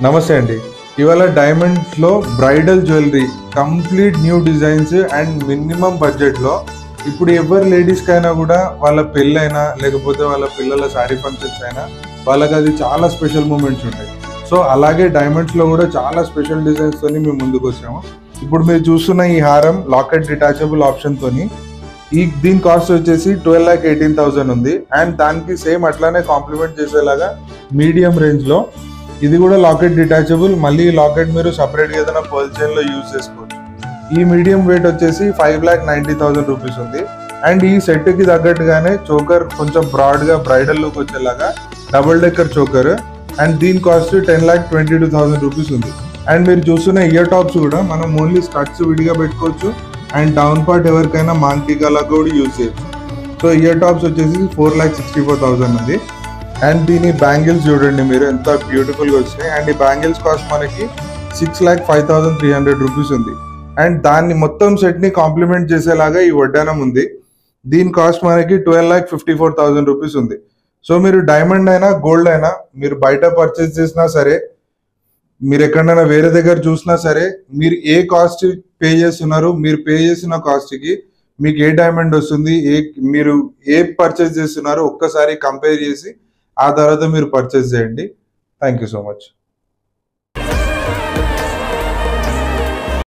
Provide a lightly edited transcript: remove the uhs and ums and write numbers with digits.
నమస్తే అండి. ఇవాళ డైమండ్స్లో bridal jewellery complete new designs and minimum బడ్జెట్లో ఇప్పుడు ఎవరి లేడీస్కైనా కూడా వాళ్ళ పెళ్ళైనా లేకపోతే వాళ్ళ పిల్లల శారీ ఫంక్షన్స్ అయినా వాళ్ళకి అది చాలా స్పెషల్ మూమెంట్స్ ఉంటాయి. సో అలాగే డైమండ్స్లో కూడా చాలా స్పెషల్ డిజైన్స్తో మేము ముందుకు వచ్చాము. ఇప్పుడు మీరు చూస్తున్న ఈ హారం లాకెట్ డిటాచబుల్ ఆప్షన్తోని దీని కాస్ట్ వచ్చేసి 12,18,000 ఉంది. అండ్ దానికి సేమ్ అట్లానే కాంప్లిమెంట్ చేసేలాగా మీడియం రేంజ్లో ఇది కూడా లాకెట్ డిటాచబుల్. మళ్ళీ ఈ లాకెట్ మీరు సపరేట్గా ఏదైనా పర్ల్ చైన్లో యూజ్ చేసుకోవచ్చు. ఈ మీడియం వెయిట్ వచ్చేసి 5,90,000 రూపీస్ ఉంది. అండ్ ఈ సెట్కి తగ్గట్టుగానే చోకర్ కొంచెం బ్రాడ్గా బ్రైడల్ లుక్ వచ్చేలాగా డబుల్ డెక్కర్ చోకర్. అండ్ దీని కాస్ట్ 10,22,000 రూపీస్ ఉంది. అండ్ మీరు చూస్తున్న ఇయర్ టాప్స్ కూడా మనం ఓన్లీ స్టడ్స్ విడిగా పెట్టుకోవచ్చు. అండ్ డౌన్ పార్ట్ ఎవరికైనా మాంటికాలా కూడా యూజ్ చేయొచ్చు. సో ఇయర్ టాప్స్ వచ్చేసి 4,64,000 ఉంది. అండ్ దీని బ్యాంగిల్స్ చూడండి మీరు ఎంత బ్యూటిఫుల్గా వచ్చినాయి. అండ్ ఈ బ్యాంగిల్స్ కాస్ట్ మనకి 6,05,300 రూపీస్ ఉంది. అండ్ దాన్ని మొత్తం సెట్ని కాంప్లిమెంట్ చేసేలాగా ఈ వడ్డానం ఉంది. దీని కాస్ట్ మనకి 12,54,000 రూపీస్ ఉంది. సో మీరు డైమండ్ అయినా గోల్డ్ అయినా మీరు బయట పర్చేస్ చేసినా సరే, మీరు ఎక్కడైనా వేరే దగ్గర చూసినా సరే, మీరు ఏ కాస్ట్ పే చేస్తున్నారు, మీరు పే చేసిన కాస్ట్కి మీకు ఏ డైమండ్ వస్తుంది, మీరు ఏ పర్చేస్ చేస్తున్నారో ఒక్కసారి కంపేర్ చేసి ఆ తర్వాత మీరు పర్చేస్ చేయండి. Thank you so much.